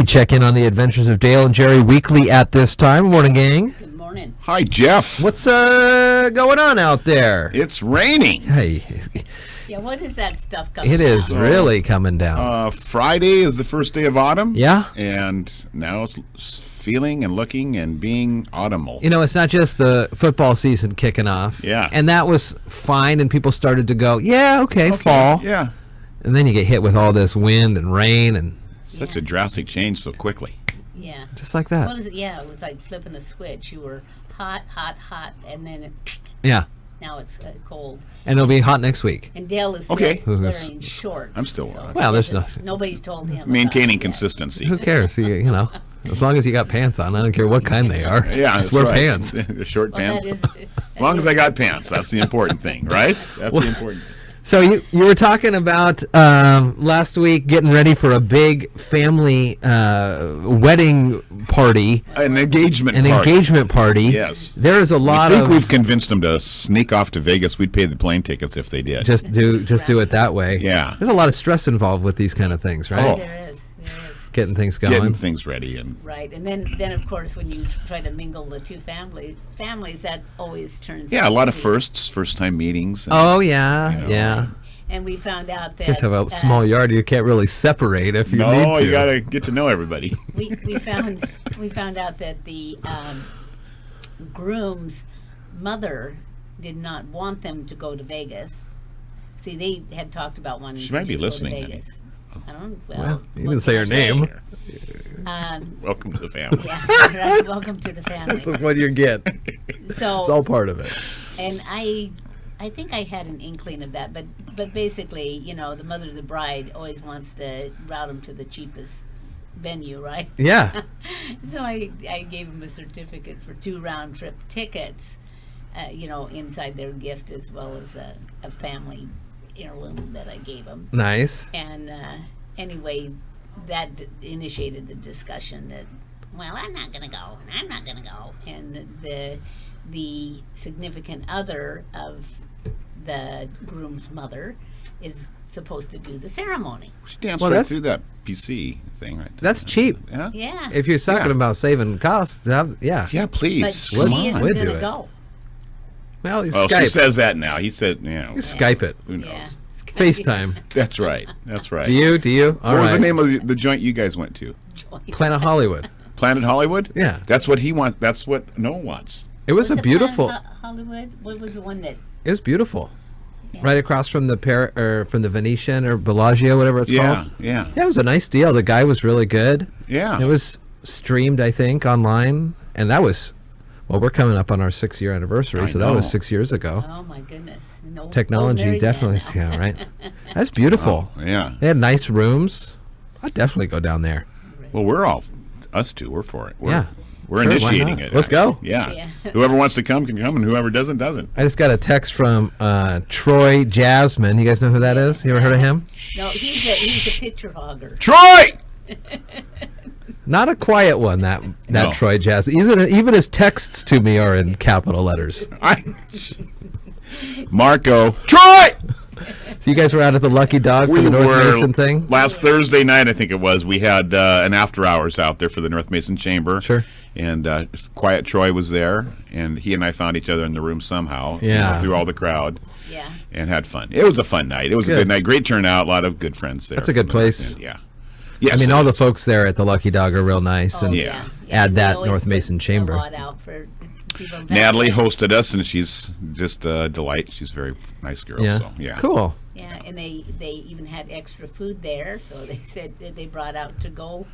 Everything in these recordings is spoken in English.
We check in on the adventures of Dale and Jerry weekly at this time. Morning, gang. Good morning. Hi, Jeff. What's going on out there? It's raining. Hey, Yeah, what is that stuff coming it is out? really coming down. Friday is the first day of autumn. Yeah. And now it's feeling and looking and being autumnal. You know, it's not just the football season kicking off. Yeah. And that was fine, and people started to go, yeah, okay, fall. Yeah. And then you get hit with all this wind and rain and Such a drastic change so quickly. Yeah. just like that. What is it? Yeah, it was like flipping a switch. You were hot, and then Yeah. now it's cold. And it'll be hot next week. And Dale is Okay. still wearing shorts. I'm still so wearing- Well, there's he doesn't- nothing. Nobody's told him. Maintaining about it yet. consistency. Who cares? You know, as long as you got pants on, I don't care what kind they are. Yeah, just that's wear right. pants. The short Well, pants. that is- As long as I got pants, that's the important thing, right? That's the important thing. So you were talking about last week getting ready for a big family wedding party, An engagement an party. engagement party. Yes. There is a lot I think of we've convinced them to sneak off to Vegas. We'd pay the plane tickets if they did. just do it that way. Yeah. There's a lot of stress involved with these kind of things, right? Oh. There is. Getting things going. Getting things ready and Right, and then of course when you try to mingle the two families, that always turns. yeah, a out lot to of be- firsts, first time meetings. And, Oh yeah, You know. yeah. And we found out that Just have a small yard. You can't really separate if you need no, to. you got to get to know everybody. we found out that the groom's mother did not want them to go to Vegas. See, they had talked about wanting She to might be just listening, go to honey. Vegas. I don't. Well, you what didn't say can her I name. Welcome to the family. Yeah, right, welcome to the family. This is what you get. So It's all part of it. and I think I had an inkling of that, but basically, you know, the mother of the bride always wants to route them to the cheapest venue, right? Yeah. So I gave them a certificate for 2 round trip tickets, you know, inside their gift, as well as a family heirloom that I gave them. Nice. And anyway, that initiated the discussion that, well, I'm not going to go, and I'm not going to go. And the significant other of the groom's mother is supposed to do the ceremony. She danced Well, right that's- through that PC thing right there. That's cheap. Yeah? Yeah. If you're talking Yeah. about saving costs, yeah. Yeah, But please. she Come isn't on. We'd going do to it. go. Well, you Oh, Skype. she says that now. He said, you know, You Skype it. who knows? Yeah. FaceTime. That's right. That's right. Do you? All What was right. the name of the joint you guys went to? Planet Hollywood. Planet Hollywood? Yeah. That's what he wants. That's what Noah wants. It was a it beautiful. Planet Hollywood? What was the one that? It was beautiful. Yeah. Right across from from the Venetian or Bellagio, whatever it's Yeah, called. yeah, Yeah, it was a nice deal. The guy was really good. yeah. It was streamed, I think, online, and that was. Well, we're coming up on our 6-year anniversary, I so that was know. 6 years ago. Oh my goodness! No, Technology married definitely, man now. yeah, right. That's beautiful. Yeah. They had nice rooms. I'd definitely go down there. Well, us two, we're for it. Yeah. We're Sure, why initiating not? it. Let's go. actually. Yeah. Yeah. Whoever wants to come can come, and whoever doesn't, doesn't. I just got a text from Troy Jasmine. You guys know who that is? You ever heard of him? No, he's a picture hogger. Troy! Not a quiet one, that No. Troy Jasmine. Even his texts to me are in capital letters. Marco. Troy! So you guys were out at the Lucky Dog for the North Mason thing? Last Thursday night, I think it was. We had an after hours out there for the North Mason Chamber. Sure. And Quiet Troy was there, and he and I found each other in the room somehow. Yeah. Through all the crowd. Yeah. And had fun. It was a fun night. It was a Good. good night. Great turnout. A lot of good friends there. That's a good place. Yeah. Yes, I mean, it all the is. folks there at the Lucky Dog are real nice. Oh, and yeah. Add we that always North put Mason Chamber. A lot out for people. Natalie hosted us, and she's just a delight. She's a very nice girl. Yeah. So, yeah. Cool. Yeah, and they even had extra food there, so they said that they brought out to go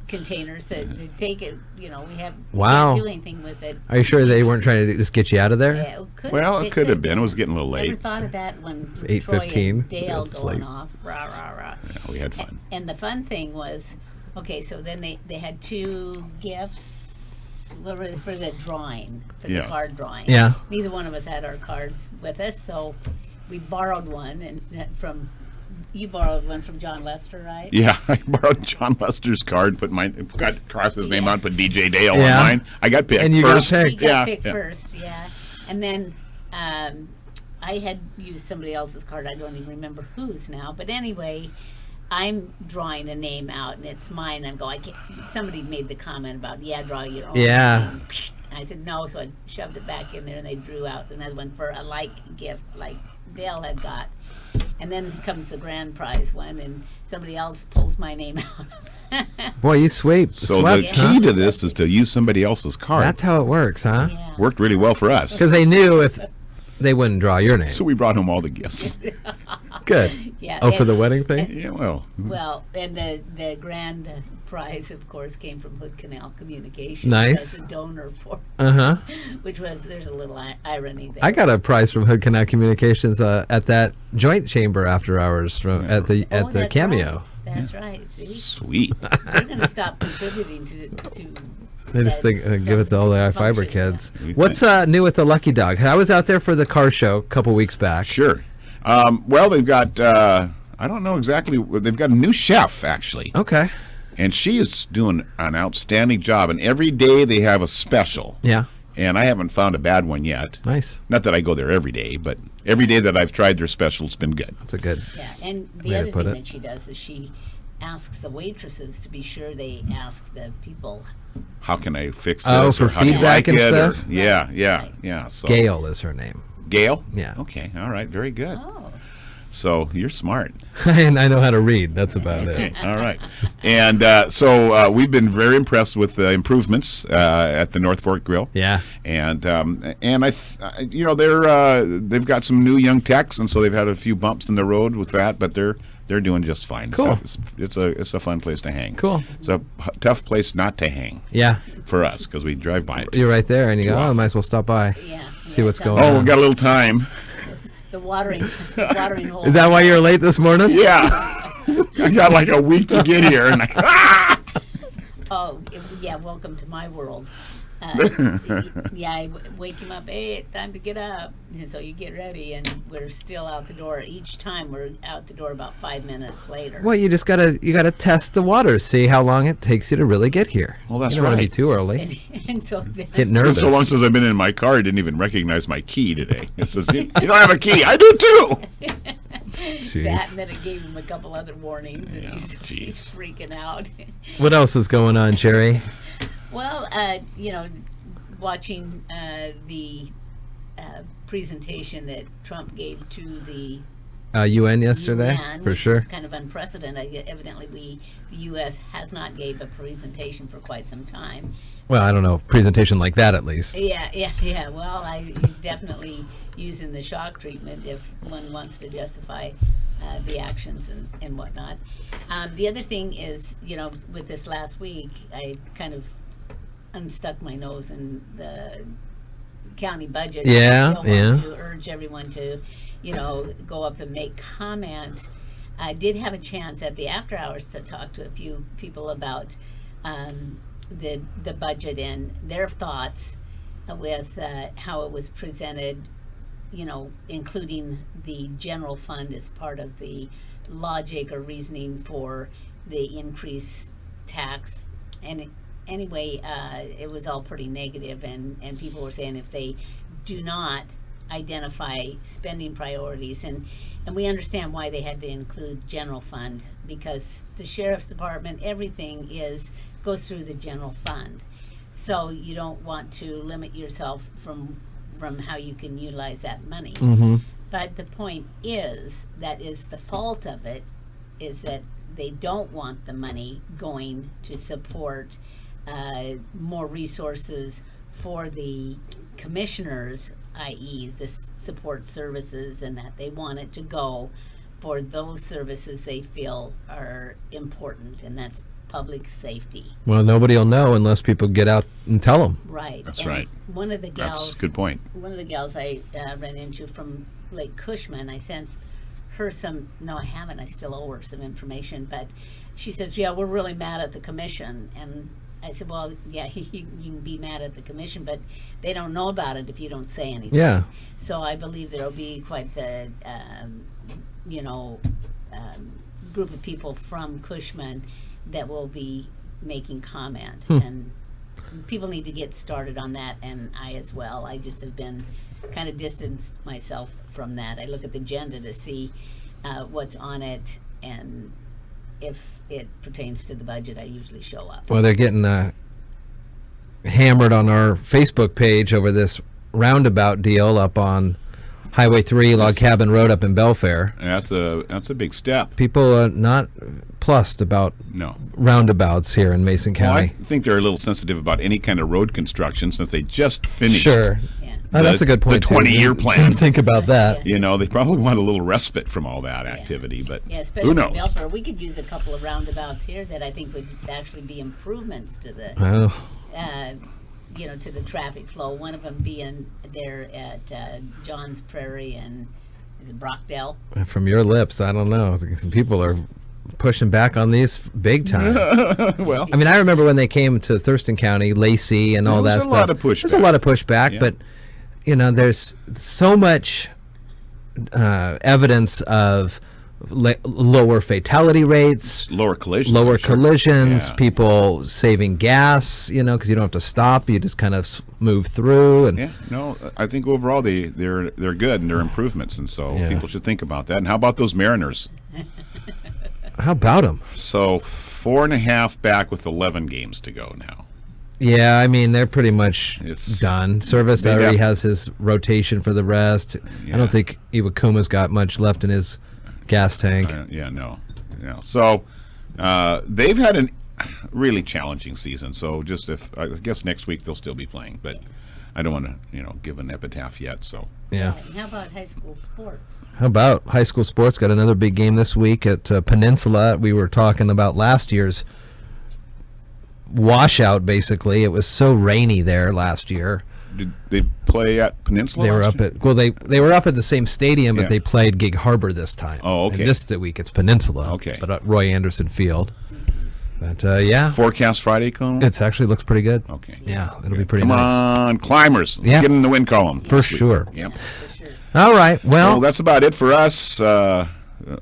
containers to take it. You know, we Wow. can't do anything with it. Are you sure they weren't trying to just get you out of there? Yeah, Well, it could have been. It was getting a little Never late. thought of that when Troy 8:15. and Dale It's going late. off. Rah rah rah. Yeah, we had fun. And the fun thing was, okay, so then they had 2 gifts for the drawing, for the Yes. card drawing. Yeah. Neither one of us had our cards with us, so we borrowed one you borrowed one from John Lester, right? Yeah, I borrowed John Lester's card, got crossed his name Yeah. on, put DJ Dale Yeah. on mine. I got picked And you got first. picked. He got Yeah, picked yeah. first, yeah. And then I had used somebody else's card. I don't even remember whose now. But anyway, I'm drawing a name out and it's mine. I'm going, I can't. Somebody made the comment about, draw your own Yeah. name. And I said, no, so I shoved it back in there and they drew out another one for a gift like Dale had got. And then comes the grand prize one and somebody else pulls my name out. Boy, you swept. So swept, the huh? key to this is to use somebody else's card. That's how it works, huh? Yeah. Worked really well for us. Because they knew if they wouldn't draw your name. So we brought home all the gifts. Good. Yeah. Oh, for and- the wedding thing? Yeah, well. Well, and the grand prize, of course, came from Hood Canal Communications Nice. as a donor for, Uh-huh. which was, there's a little irony there. I got a prize from Hood Canal Communications at that joint chamber after hours at the that's Cameo. Right. That's right. See? Sweet. They're going to stop contributing to They just think give it to all the fiber kids. We What's new with the Lucky Dog? I was out there for the car show a couple weeks back. Sure. Well, they've got, I don't know exactly, they've got a new chef, actually. Okay. And she is doing an outstanding job. And every day they have a special. Yeah. And I haven't found a bad one yet. Nice. Not that I go there every day, but every day that I've tried their special, it's been good. That's a good. Yeah, and Way the to other put thing it. that she does is she asks the waitresses to be sure they ask the people. How can I fix this? Oh, or for how do you feedback like and it? Or- stuff? yeah, yeah, Right. yeah. So Gail is her name. Gail? Yeah. Okay. All right. Very good. Oh, So you're smart. And I know how to read. That's about Okay. it. All right. And so we've been very impressed with the improvements at the North Fork Grill. Yeah. And they've got some new young techs, and so they've had a few bumps in the road with that, but they're doing just fine. Cool. So it's a fun place to hang. Cool. It's a tough place not to hang Yeah. for us because we drive by it. You're right there, and you go, Too oh, I often. might as well stop by. yeah. See yeah, what's so going Oh, on. we've got a little time. The watering hole. Is that why you're late this morning? Yeah. I got like a week to get here, and Yeah, welcome to my world. I wake him up. Hey, it's time to get up. And so you get ready, and we're still out the door. Each time we're out the door about 5 minutes later. Well, you gotta test the waters, see how long it takes you to really get here. Well, that's you don't want to be right. too early. And so then, Get nervous. so long since I've been in my car, I didn't even recognize my key today. It says, you don't have a key. I do too. that, and then it gave him a couple other warnings, and Yeah, he's jeez. freaking out. What else is going on, Jerry? Well, watching the presentation that Trump gave to the UN yesterday, UN, for which sure. is kind of unprecedented. Evidently, the U.S. has not gave a presentation for quite some time. Well, I don't know, presentation like that at least. Yeah. Well, he's definitely using the shock treatment if one wants to justify the actions and whatnot. The other thing is, with this last week, I kind of unstuck my nose in the county budget. Yeah, I still yeah. want to urge everyone to, go up and make comment. I did have a chance at the after hours to talk to a few people about the budget and their thoughts with how it was presented, including the general fund as part of the logic or reasoning for the increased tax. And anyway, it was all pretty negative, and people were saying if they do not identify spending priorities, and we understand why they had to include general fund, because the sheriff's department, everything goes through the general fund. So you don't want to limit yourself from how you can utilize that money. Mm-hmm. But the point is, that is the fault of it, is that they don't want the money going to support more resources for the commissioners, i.e. the support services, and that they want it to go for those services they feel are important, and that's public safety. Well, nobody will know unless people get out and tell them. Right. That's And right. One of the gals, That's a good point. one of the gals I ran into from Lake Cushman, I sent her no, I haven't, I still owe her some information, but she says, yeah, we're really mad at the commission. And I said, well, yeah, you can be mad at the commission, but they don't know about it if you don't say anything. Yeah. So I believe there'll be quite the, group of people from Cushman that will be making comment. And people need to get started on that, and I as well. I just have been kind of distanced myself from that. I look at the agenda to see what's on it, and if it pertains to the budget, I usually show up. Well, they're getting hammered on our Facebook page over this roundabout deal up on Highway 3, Log Cabin Road up in Belfair. That's a big step. People are not plussed about No. roundabouts here in Mason Well, I County. think they're a little sensitive about any kind of road construction since they just finished. Sure. Yeah. Oh, that's a good point. The too. 20-year Didn't plan. Think about that. You know, they probably want a little respite from all that activity, but Yeah, especially who in knows? Belfair. We could use a couple of roundabouts here that I think would actually be improvements to the, Oh, to the traffic flow. One of them being there at John's Prairie and is it Brockdale? from your lips, I don't know. People are pushing back on these big time. Well, I mean, I remember when they came to Thurston County, Lacey, and all There that was a stuff. lot of pushback. There's a lot of pushback, Yeah. but there's so much evidence of lower fatality rates, lower collisions. lower I'm sure. collisions, Yeah. people saving gas, because you don't have to stop, you just kind of move through. And Yeah, no, I think overall they're good and they're improvements, and so Yeah. people should think about that. And how about those Mariners? how about them? So 4.5 back with 11 games to go now. Yeah, I mean, they're pretty much It's- done. Service They already def- has his rotation for the rest. I Yeah. don't think Iwakuma's got much left in his gas tank. No. So they've had a really challenging season. So just I guess next week they'll still be playing, but I don't want to give an epitaph yet. So Yeah. And how about high school sports? How about high school sports? Got another big game this week at Peninsula. We were talking about last year's washout, basically. It was so rainy there last year. did they play at Peninsula? They were last up year? at they were up at the same stadium, but Yeah. they played Gig Harbor this time. Oh, okay. And this week it's Peninsula. Okay. But at Roy Anderson Field. But yeah, Forecast Friday coming. it's actually looks pretty good. Okay. Yeah, it'll be pretty Come nice. on, climbers. Let's Yeah. get in the win column. For this week. sure. Yep. For sure. All right. Well, Well, that's about it for us. A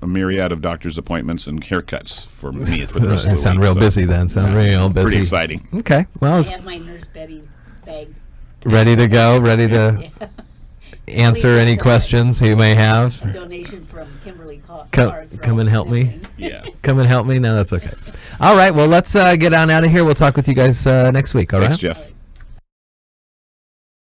myriad of doctor's appointments and haircuts for me for the rest of you the sound week, real so busy then. Sound real busy. Pretty exciting. Okay. Well, I it's have my Nurse Betty bag. ready to go. Ready to answer any questions you may have. A donation from Kimberly Come, Card. for come all and the help me. sniffing. Yeah. Come and help me. No, that's okay. All right. Well, let's get on out of here. We'll talk with you guys next week. All right. Thanks, Jeff. All right.